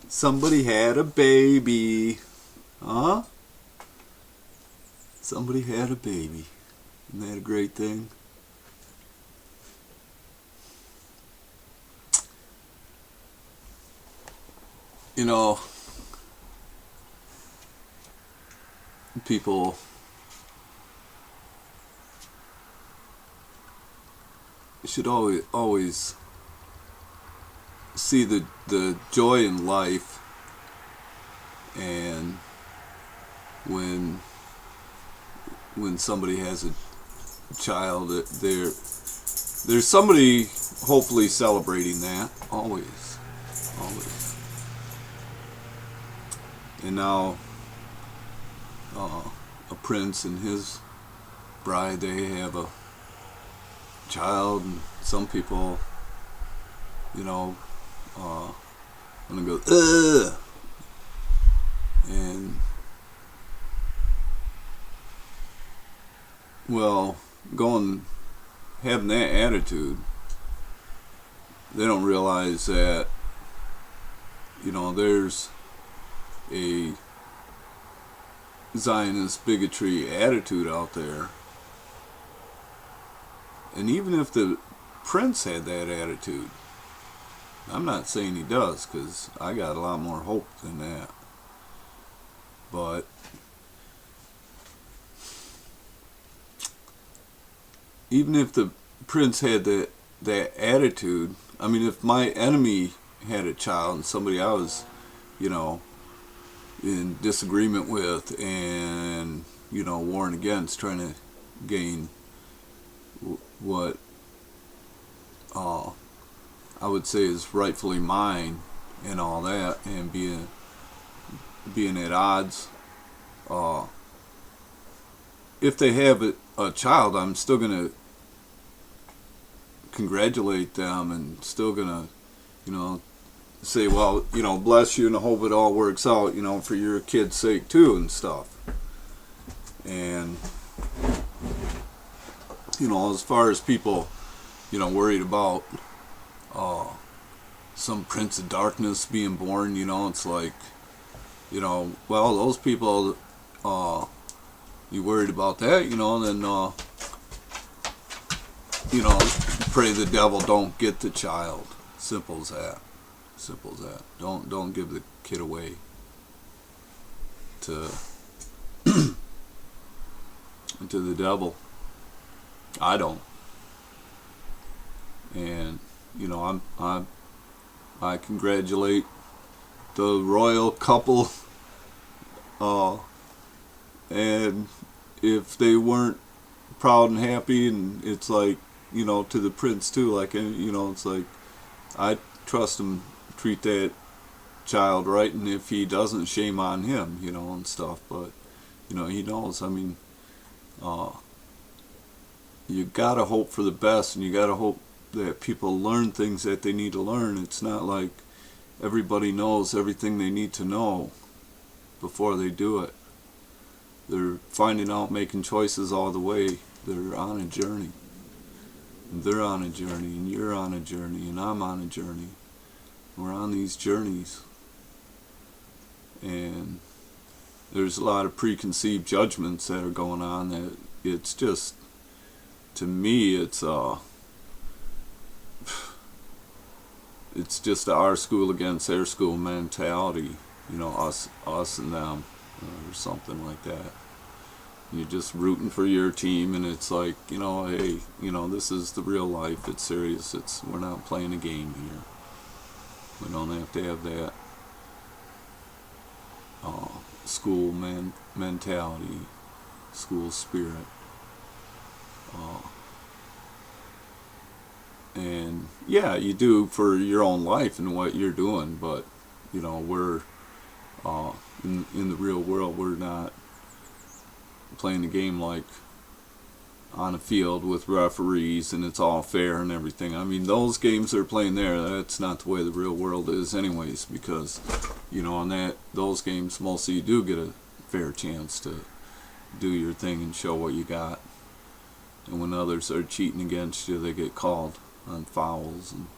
Somebody had a baby. Huh? Somebody had a baby. Isn't that a great thing? You know, people should always see the joy in life, and when somebody has a child, there's somebody hopefully celebrating that, always. And now a prince and his bride, they have a child, and some people, you know, want to go ugh, and well, going having that attitude, they don't realize that, there's a Zionist bigotry attitude out there. And even if the prince had that attitude, I'm not saying he does, because I got a lot more hope than that. But even if the prince had that attitude, I mean, if my enemy had a child and somebody I was, in disagreement with and, warring against, trying to gain what I would say is rightfully mine and all that, and being at odds, if they have a child, I'm still gonna congratulate them and still gonna, say, well, bless you and I hope it all works out, for your kid's sake too and stuff. And as far as people, worried about some prince of darkness being born, it's like, well, those people, you worried about that, then, pray the devil don't get the child. Simple as that. Simple as that. Don't give the kid away to to the devil. I don't. And I congratulate the royal couple. And if they weren't proud and happy, and it's like, to the prince too, like, it's like, I trust him, treat that child right, and if he doesn't, shame on him, and stuff. But he knows. I mean, you gotta hope for the best, and you gotta hope that people learn things that they need to learn. It's not like everybody knows everything they need to know before they do it. They're finding out, making choices all the way. They're on a journey. And they're on a journey, and you're on a journey, and I'm on a journey. We're on these journeys. And there's a lot of preconceived judgments that are going on that it's just, to me, it's just our school against their school mentality, us and them, or something like that. You're just rooting for your team, and it's like, hey, this is the real life. It's serious. We're not playing a game here. We don't have to have that school mentality, school spirit. And yeah, you do for your own life and what you're doing, but we're in the real world, we're not playing the game like on a field with referees and it's all fair and everything. I mean, those games they're playing there, that's not the way the real world is anyways, because on those games, mostly you do get a fair chance to do your thing and show what you got. And when others are cheating against you, they get called on fouls and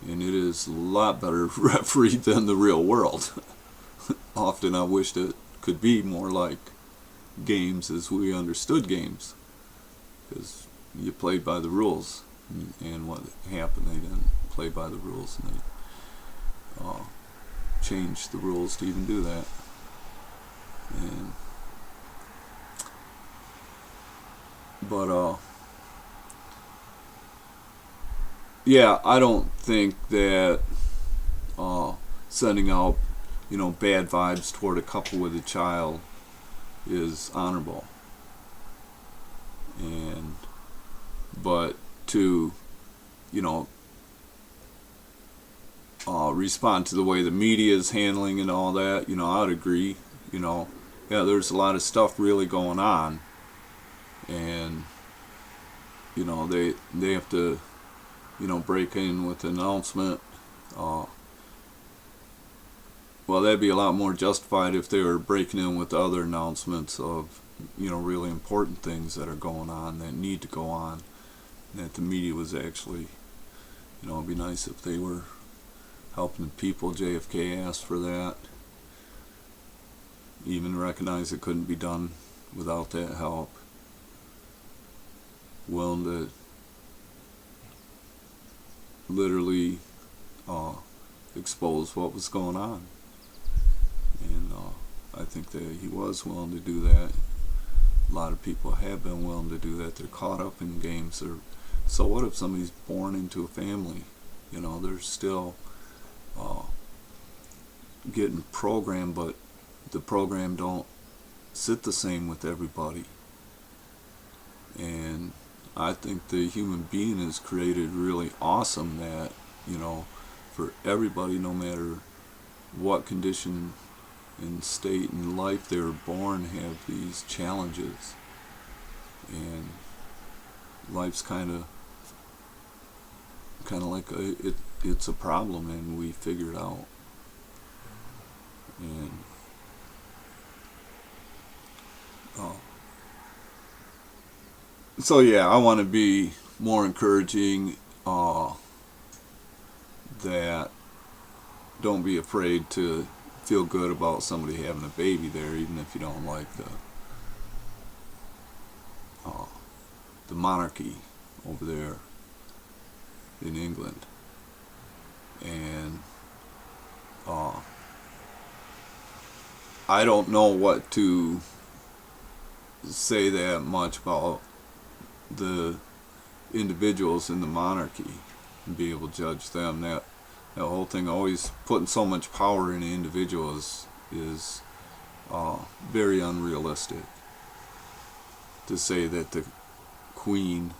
and it is a lot better refereed than the real world. Often I wished it could be more like games as we understood games, because you played by the rules, and what happened, they didn't play by the rules, and they changed the rules to even do that. And but yeah, I don't think that sending out, bad vibes toward a couple with a child is honorable. And but to, you know, respond to the way the media is handling and all that, I'd agree. Yeah, there's a lot of stuff really going on, and they have to, break in with an announcement. Well, that'd be a lot more justified if they were breaking in with other announcements of, really important things that are going on, that need to go on, and that the media was actually, it'd be nice if they were helping the people. JFK asked for that. Even recognized it couldn't be done without that help. Willing to literally expose what was going on. And I think that he was willing to do that. A lot of people have been willing to do that. They're caught up in games. So what if somebody's born into a family? They're still getting programmed, but the program don't sit the same with everybody. And I think the human being is created really awesome, that, for everybody, no matter what condition and state in life they were born, have these challenges. And life's kind of like it's a problem, and we figure it out. And so yeah, I want to be more encouraging, that don't be afraid to feel good about somebody having a baby there, even if you don't like the monarchy over there in England. And I don't know what to say that much about the individuals in the monarchy and be able to judge them. That whole thing, always putting so much power in an individual, is very unrealistic. To say that the Queen,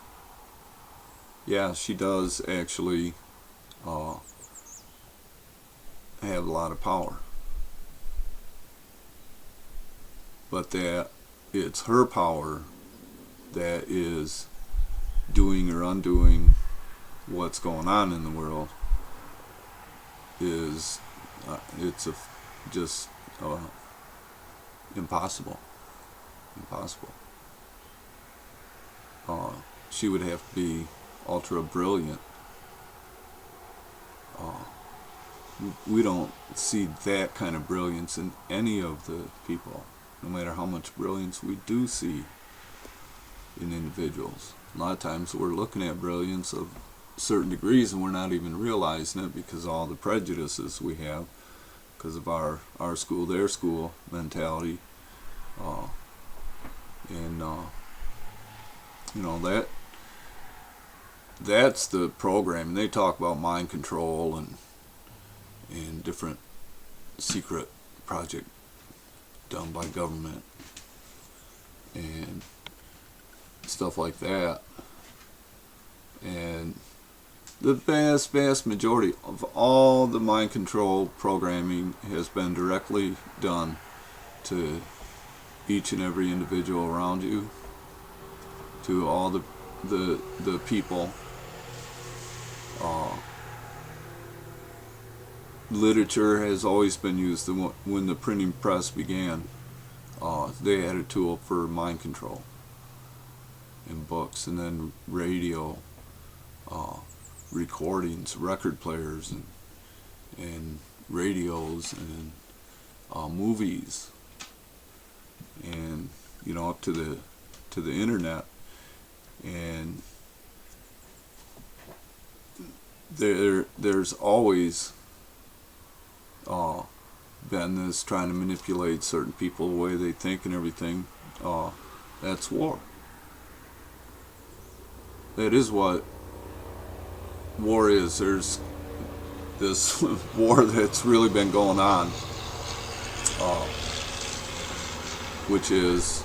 yeah, she does actually have a lot of power, but that it's her power that is doing or undoing what's going on in the world, is just impossible. She would have to be ultra brilliant. We don't see that kind of brilliance in any of the people, no matter how much brilliance we do see in individuals. A lot of times we're looking at brilliance of certain degrees, and we're not even realizing it, because of all the prejudices we have, because of our school, their school mentality. And that's the program. They talk about mind control and different secret project done by government and stuff like that. And the vast majority of all the mind control programming has been directly done to each and every individual around you, to all the people. Literature has always been used. When the printing press began, they had a tool for mind control in books, and then radio, recordings, record players, and radios, and movies, and up to the internet. And there's always been this trying to manipulate certain people, the way they think and everything. That's war. That is what war is. There's this war that's really been going on, which is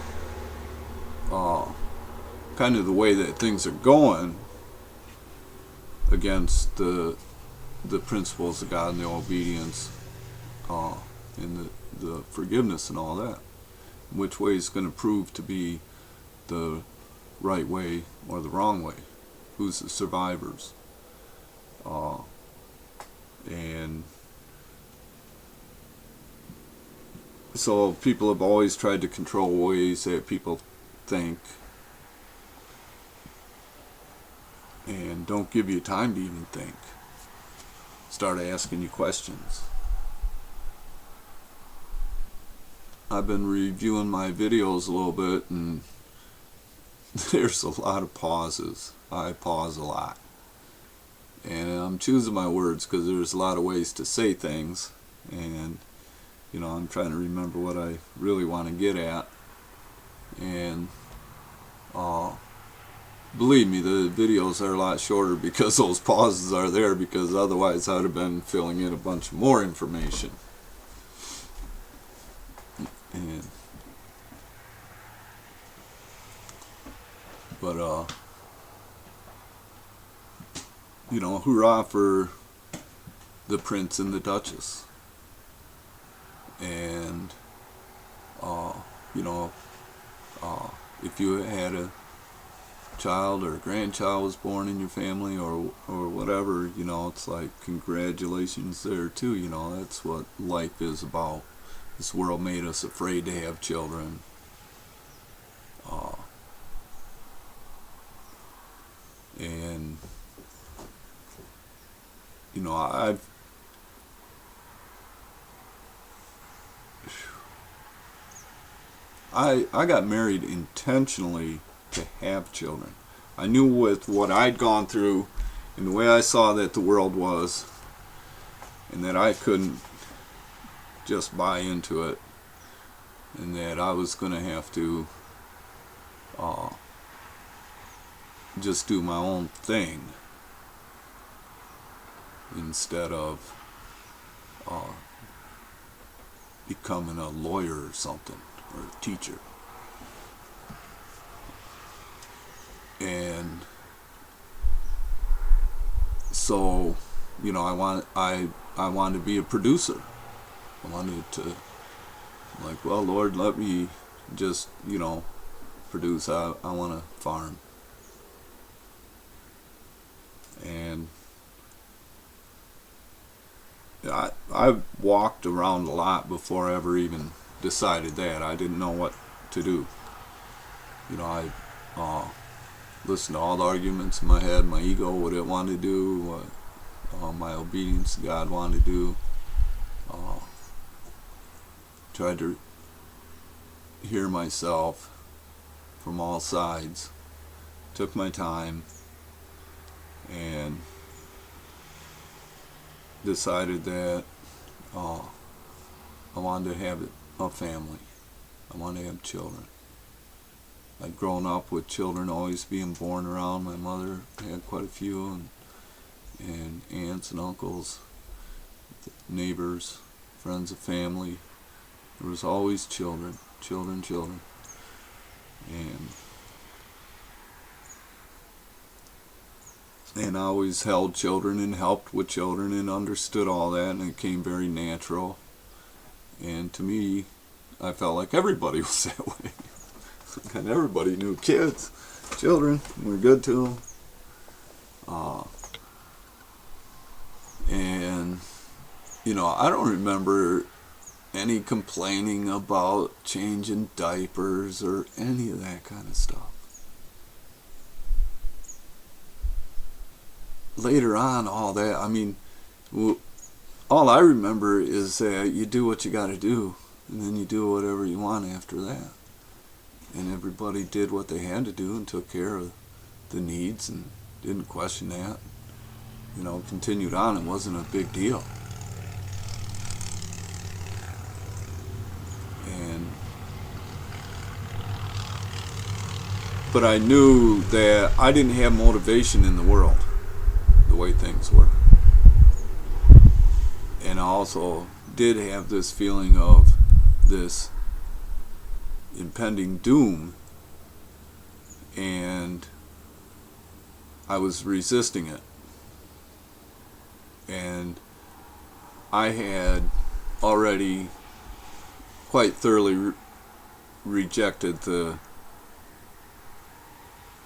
kind of the way that things are going against the principles of God and the obedience, and the forgiveness and all that. Which way is going to prove to be the right way or the wrong way? Who's the survivors? And so people have always tried to control ways that people think, and don't give you time to even think. Start asking you questions. I've been reviewing my videos a little bit, and there's a lot of pauses. I pause a lot. And I'm choosing my words because there's a lot of ways to say things. And, I'm trying to remember what I really want to get at. And, believe me, the videos are a lot shorter because those pauses are there, because otherwise I would have been filling in a bunch more information. And, but hoorah for the Prince and the Duchess. And if you had a child or a grandchild was born in your family, or whatever, it's like, congratulations there too. That's what life is about. This world made us afraid to have children. And I got married intentionally to have children. I knew with what I'd gone through and the way I saw that the world was, and that I couldn't just buy into it, and that I was going to have to just do my own thing instead of becoming a lawyer or something, or a teacher. And so, I wanted to be a producer. I wanted to, well, Lord, let me just, produce. I want to farm. And I walked around a lot before I ever even decided that. I didn't know what to do. I listened to all the arguments in my head, my ego, what it wanted to do, what my obedience to God wanted to do. Tried to hear myself from all sides. Took my time and decided that I wanted to have a family. I wanted to have children. I'd grown up with children always being born around. My mother had quite a few, and aunts and uncles, neighbors, friends of family. There was always children. And I always held children and helped with children and understood all that, and it came very natural. And to me, I felt like everybody was that way. And everybody knew kids, children, we're good to them. And, I don't remember any complaining about changing diapers or any of that kind of stuff. later on, all that, I mean, all I remember is that you do what you got to do, and then you do whatever you want after that. And everybody did what they had to do and took care of the needs and didn't question that. You know, continued on. It wasn't a big deal. And but I knew that I didn't have motivation in the world the way things were. And I also did have this feeling of this impending doom, and I was resisting it. And I had already quite thoroughly rejected the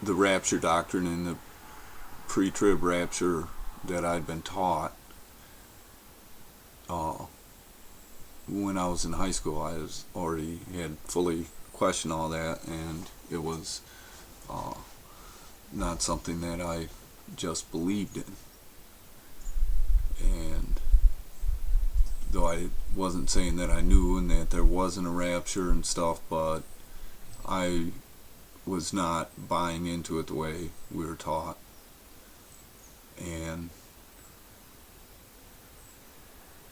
rapture doctrine and the pre-trib rapture that I'd been taught. When I was in high school, I was already had fully questioned all that, and it was not something that I just believed in. And though I wasn't saying that I knew and that there wasn't a rapture and stuff, but I was not buying into it the way we were taught. And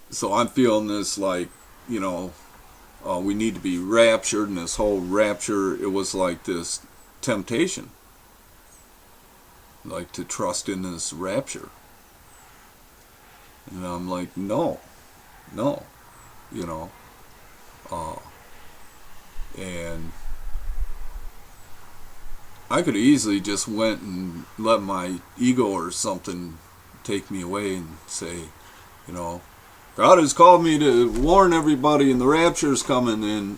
so I'm feeling this like, you know, we need to be raptured, and this whole rapture, it was like this temptation, like to trust in this rapture. And I'm like, no, you know, and I could easily just went and let my ego or something take me away and say, you know, God has called me to warn everybody, and the rapture's coming, and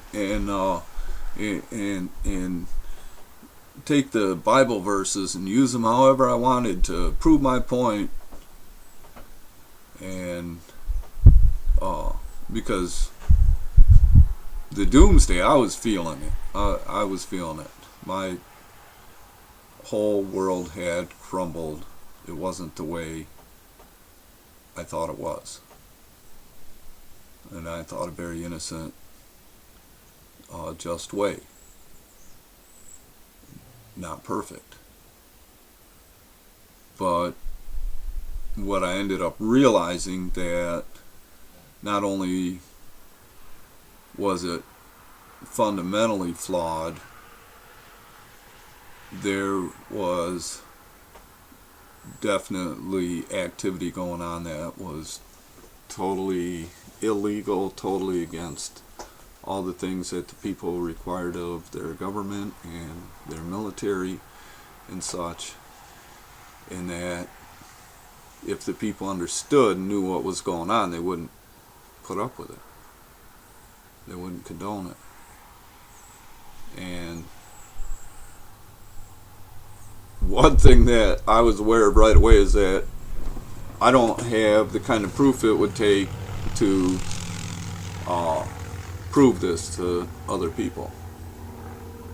take the Bible verses and use them however I wanted to prove my point, and because the doomsday, I was feeling it. I was feeling it. My whole world had crumbled. It wasn't the way I thought it was. And I thought a very innocent, just way. Not perfect. But what I ended up realizing, that not only was it fundamentally flawed, there was definitely activity going on that was totally illegal, totally against all the things that the people required of their government and their military and such, and that if the people understood and knew what was going on, they wouldn't put up with it. They wouldn't condone it. And one thing that I was aware of right away is that I don't have the kind of proof it would take to prove this to other people,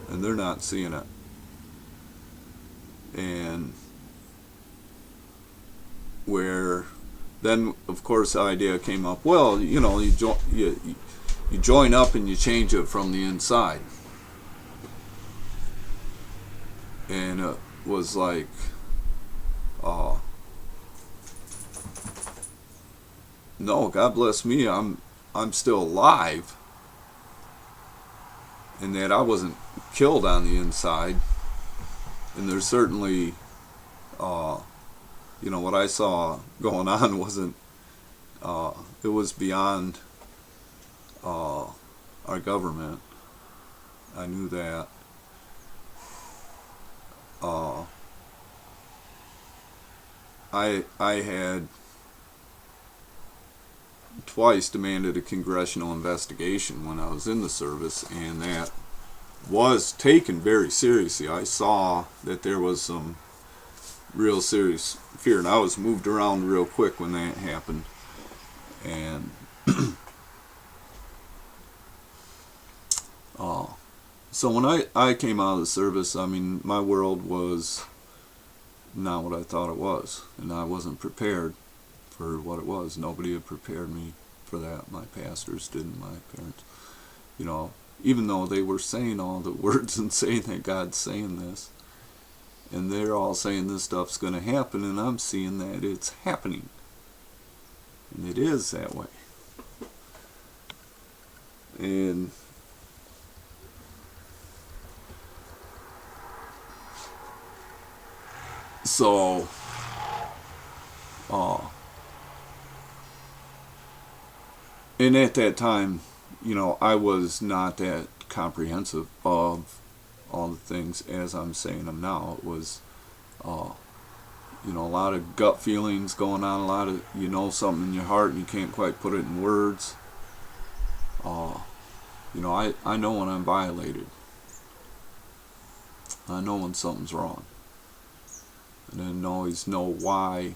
and they're not seeing it. And where then, of course, the idea came up, well, you know, you join up and you change it from the inside. And it was like, no, God bless me, I'm still alive, and that I wasn't killed on the inside. And there's certainly, you know, what I saw going on wasn't, it was beyond our government. I knew that. I had twice demanded a congressional investigation when I was in the service, and that was taken very seriously. I saw that there was some real serious fear, and I was moved around real quick when that happened. And so when I came out of the service, I mean, my world was not what I thought it was, and I wasn't prepared for what it was. Nobody had prepared me for that. My pastors didn't, my parents. You know, even though they were saying all the words and saying that God's saying this, and they're all saying this stuff's going to happen, and I'm seeing that it's happening. And it is that way. And so, and at that time, you know, I was not that comprehensive of all the things as I'm saying them now. It was, you know, a lot of gut feelings going on, a lot of, you know, something in your heart and you can't quite put it in words. You know, I know when I'm violated. I know when something's wrong. I didn't always know why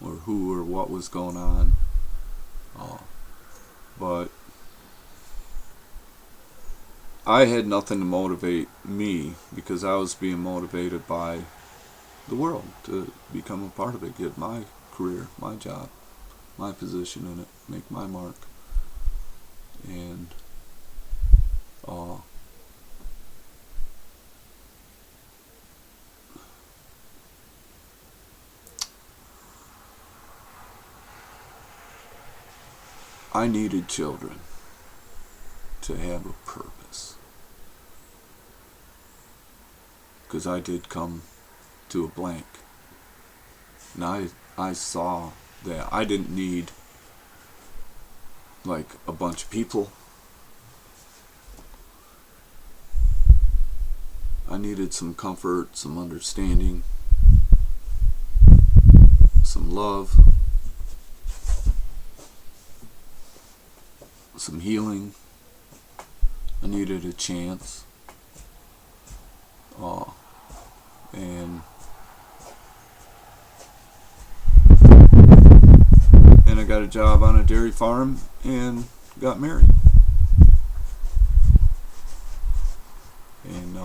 or who or what was going on. But I had nothing to motivate me because I was being motivated by the world to become a part of it, get my career, my job, my position in it, make my mark. And I needed children to have a purpose, because I did come to a blank, and I saw that I didn't need like a bunch of people. I needed some comfort, some understanding, some love, some healing. I needed a chance. And I got a job on a dairy farm and got married. And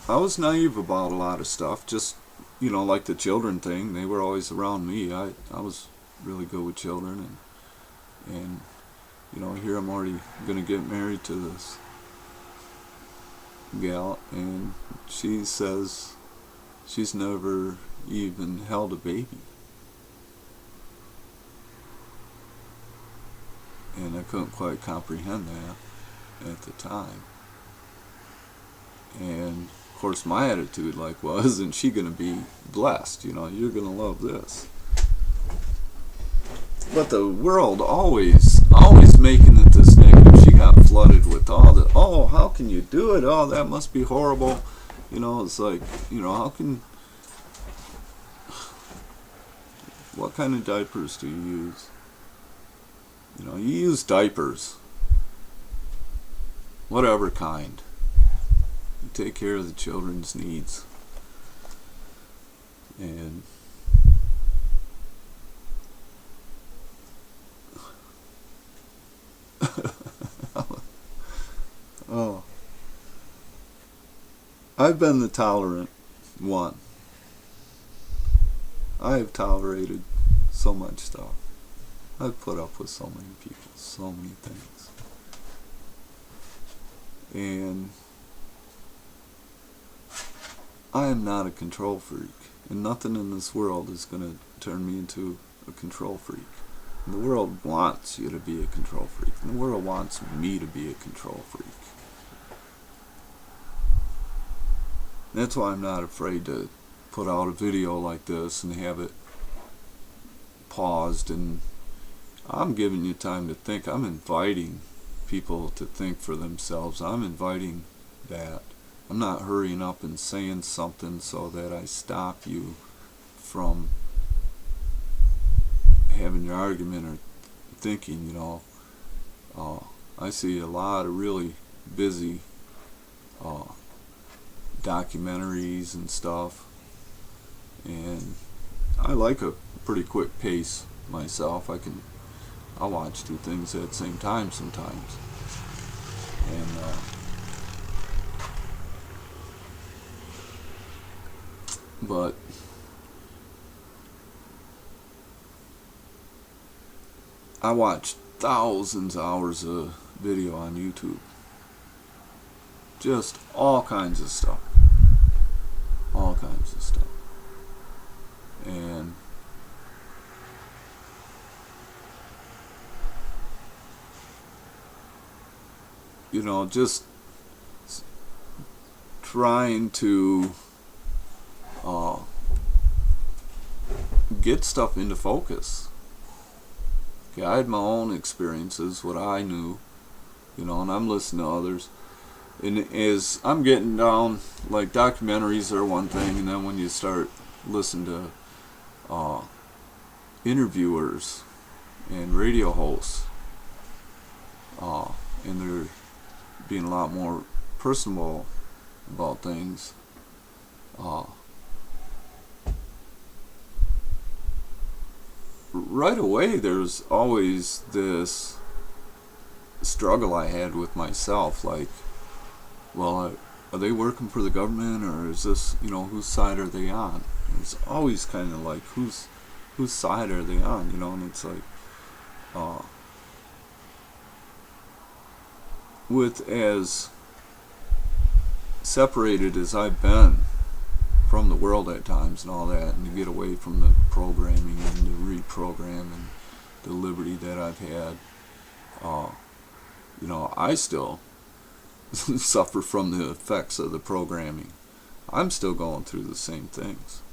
I was naive about a lot of stuff, just, you know, like the children thing. They were always around me. I was really good with children, and you know, here I'm already gonna get married to this gal, and she says she's never even held a baby. And I couldn't quite comprehend that at the time. And of course my attitude like, well, isn't she gonna be blessed? You know, you're gonna love this. But the world always making it this negative. She got flooded with all the, oh, how can you do it? Oh, that must be horrible. You know, it's like, you know, how can, what kind of diapers do you use? You know, you use diapers, whatever kind. You take care of the children's needs. And oh, I've been the tolerant one. I have tolerated so much stuff. I've put up with so many people, so many things. And I am not a control freak. And nothing in this world is going to turn me into a control freak. And the world wants you to be a control freak. And the world wants me to be a control freak. That's why I'm not afraid to put out a video like this and have it paused, and I'm giving you time to think. I'm inviting people to think for themselves. I'm inviting that. I'm not hurrying up and saying something so that I stop you from having your argument or thinking, you know. I see a lot of really busy documentaries and stuff, and I like a pretty quick pace myself. I'll watch two things at the same time sometimes, and But I watch thousands of hours of video on YouTube. Just all kinds of stuff. All kinds of stuff. And just trying to get stuff into focus. Okay, I had my own experiences, what I knew, and I'm listening to others. And as I'm getting down, like documentaries are one thing, and then when you start listening to interviewers and radio hosts, and they're being a lot more personable about things, right away there's always this struggle I had with myself, like, well, are they working for the government, or is this, whose side are they on? It's always kind of like, whose side are they on, and it's like, with as separated as I've been from the world at times and all that, and to get away from the programming and to reprogram and the liberty that I've had, I still suffer from the effects of the programming. I'm still going through the same things.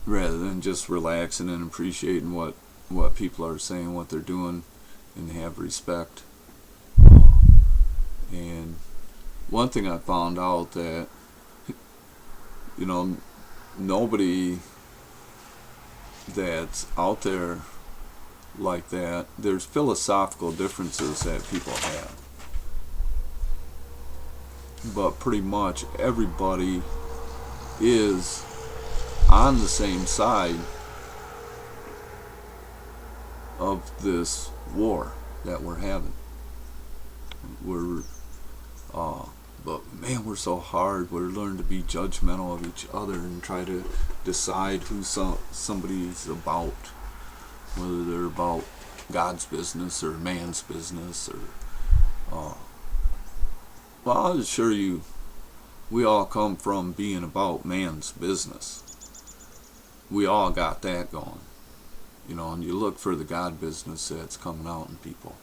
Rather than just relaxing and appreciating what people are saying, what they're doing, and have respect. And one thing I found out that, nobody that's out there like that, there's philosophical differences that people have. But pretty much everybody is on the same side of this war that we're having. But man, we're so hard. We're learning to be judgmental of each other and try to decide who somebody's about, whether they're about God's business or man's business, or well, I'll assure you, we all come from being about man's business. We all got that going, and you look for the God business that's coming out in people.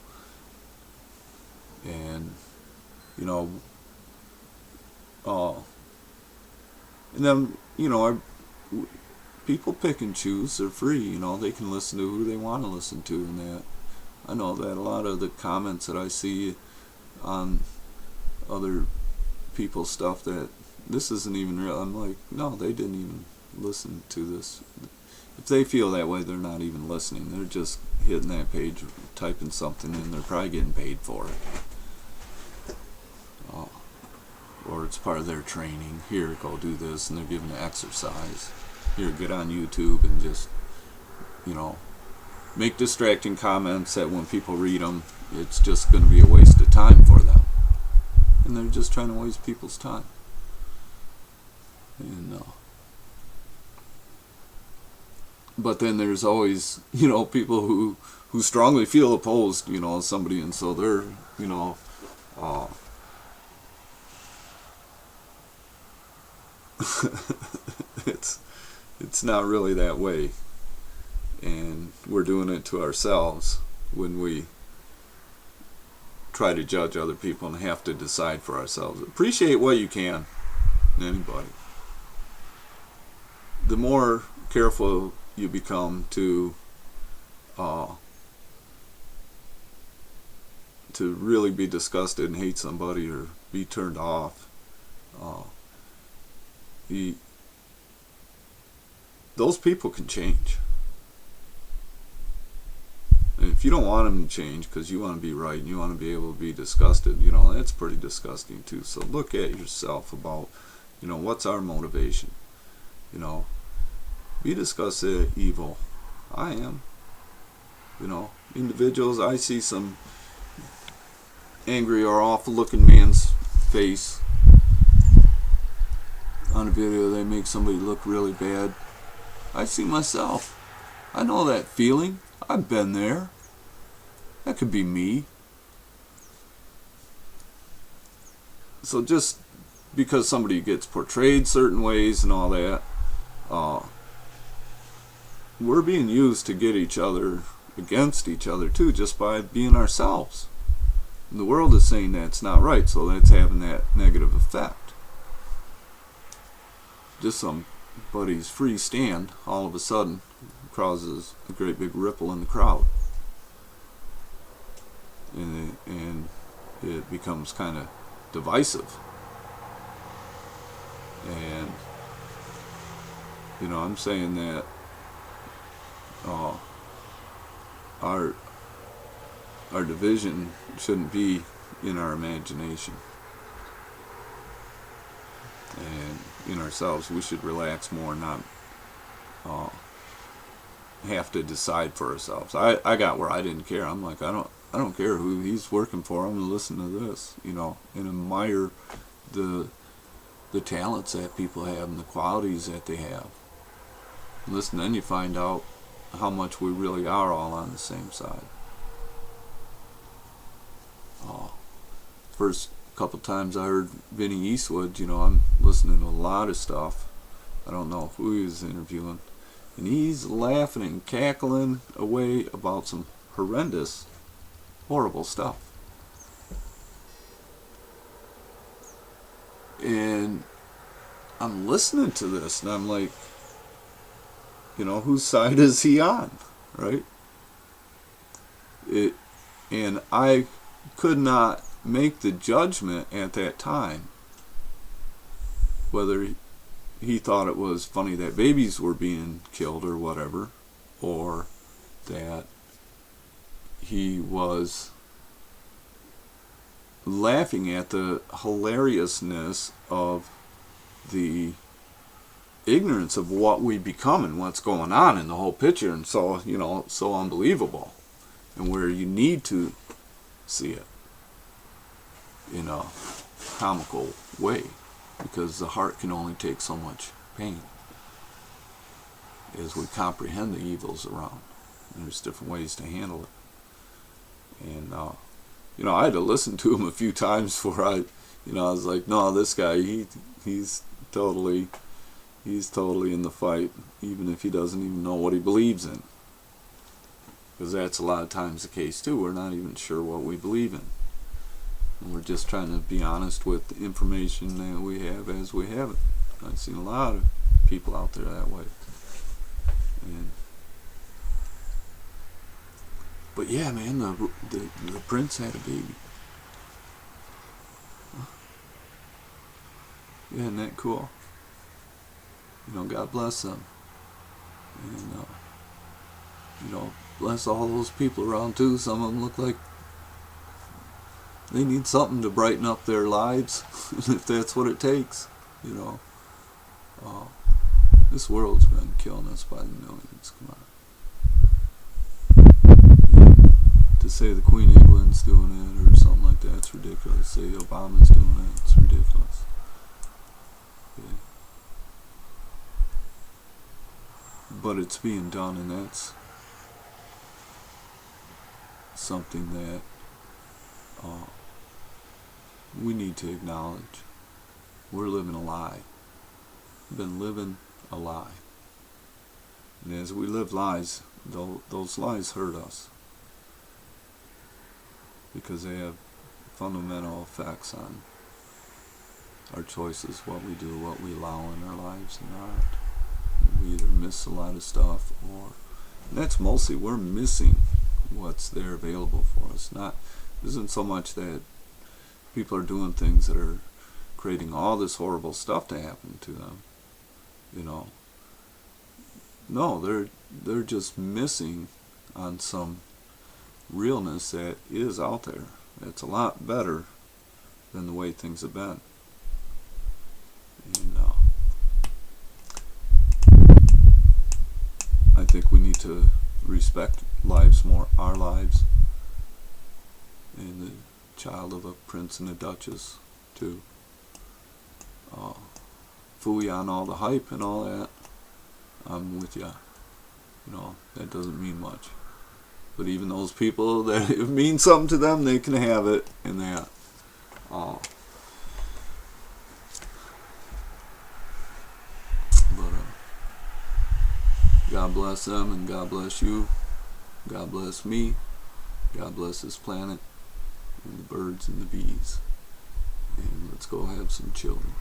And and then people pick and choose. They're free. They can listen to who they want to listen to. And that, I know that a lot of the comments that I see on other people's stuff, that this isn't even real. I'm like, no, they didn't even listen to this. If they feel that way, they're not even listening. They're just hitting that page, typing something, and they're probably getting paid for it. Or it's part of their training. Here, go do this, and they're giving an exercise. Here, get on YouTube and just, make distracting comments that when people read them, it's just going to be a waste of time for them. And they're just trying to waste people's time. And but then there's always, people who strongly feel opposed, somebody, and so they're, it's not really that way, and we're doing it to ourselves when we try to judge other people and have to decide for ourselves. Appreciate what you can, anybody. The more careful you become to really be disgusted and hate somebody or be turned off, those people can change. And if you don't want them to change because you want to be right and you want to be able to be disgusted, that's pretty disgusting too. So look at yourself about, what's our motivation? Be disgusted at evil. I am. Individuals, I see some angry or awful looking man's face, on a video, they make somebody look really bad. I see myself. I know that feeling. I've been there. That could be me. So just because somebody gets portrayed certain ways and all that, we're being used to get each other against each other too, just by being ourselves. And the world is saying that's not right, so that's having that negative effect. Just somebody's free stand all of a sudden causes a great big ripple in the crowd, and it becomes kind of divisive. And I'm saying that our division shouldn't be in our imagination and in ourselves. We should relax more and not have to decide for ourselves. I got where I didn't care. I'm like, I don't care who he's working for. I'm gonna listen to this, and admire the talents that people have and the qualities that they have. And listen, then you find out how much we really are all on the same side. First couple times I heard Vinny Eastwood, I'm listening to a lot of stuff. I don't know who he was interviewing, and he's laughing and cackling away about some horrendous, horrible stuff. And I'm listening to this, and I'm like, whose side is he on, right? And I could not make the judgment at that time whether he thought it was funny that babies were being killed or whatever, or that he was laughing at the hilariousness of the ignorance of what we become and what's going on in the whole picture, and so so unbelievable, and where you need to see it in a comical way, because the heart can only take so much pain as we comprehend the evils around. And there's different ways to handle it. And I had to listen to him a few times before I was like, no, this guy, he's totally in the fight, even if he doesn't even know what he believes in. Because that's a lot of times the case too. We're not even sure what we believe in. And we're just trying to be honest with the information that we have as we have it. I've seen a lot of people out there that way. But yeah, man, the prince had a baby. Yeah, isn't that cool? God bless them. And, bless all those people around too. Some of them look like they need something to brighten up their lives, if that's what it takes. This world's been killing us by the millions. Come on. To say the Queen of England's doing it or something like that, it's ridiculous. Say Obama's doing it, it's ridiculous. Okay. But it's being done, and that's something that we need to acknowledge. We're living a lie. We've been living a lie. And as we live lies, those lies hurt us, because they have fundamental effects on our choices, what we do, what we allow in our lives and not. We either miss a lot of stuff, and that's mostly we're missing what's there available for us. It isn't so much that people are doing things that are creating all this horrible stuff to happen to them. No, they're just missing on some realness that is out there. It's a lot better than the way things have been. And I think we need to respect lives more, our lives, and the child of a prince and a duchess too. fool you on all the hype and all that, I'm with you. You know, that doesn't mean much. But even those people that it means something to them, they can have it in that. But God bless them and God bless you. God bless me. God bless this planet and the birds and the bees. And let's go have some children.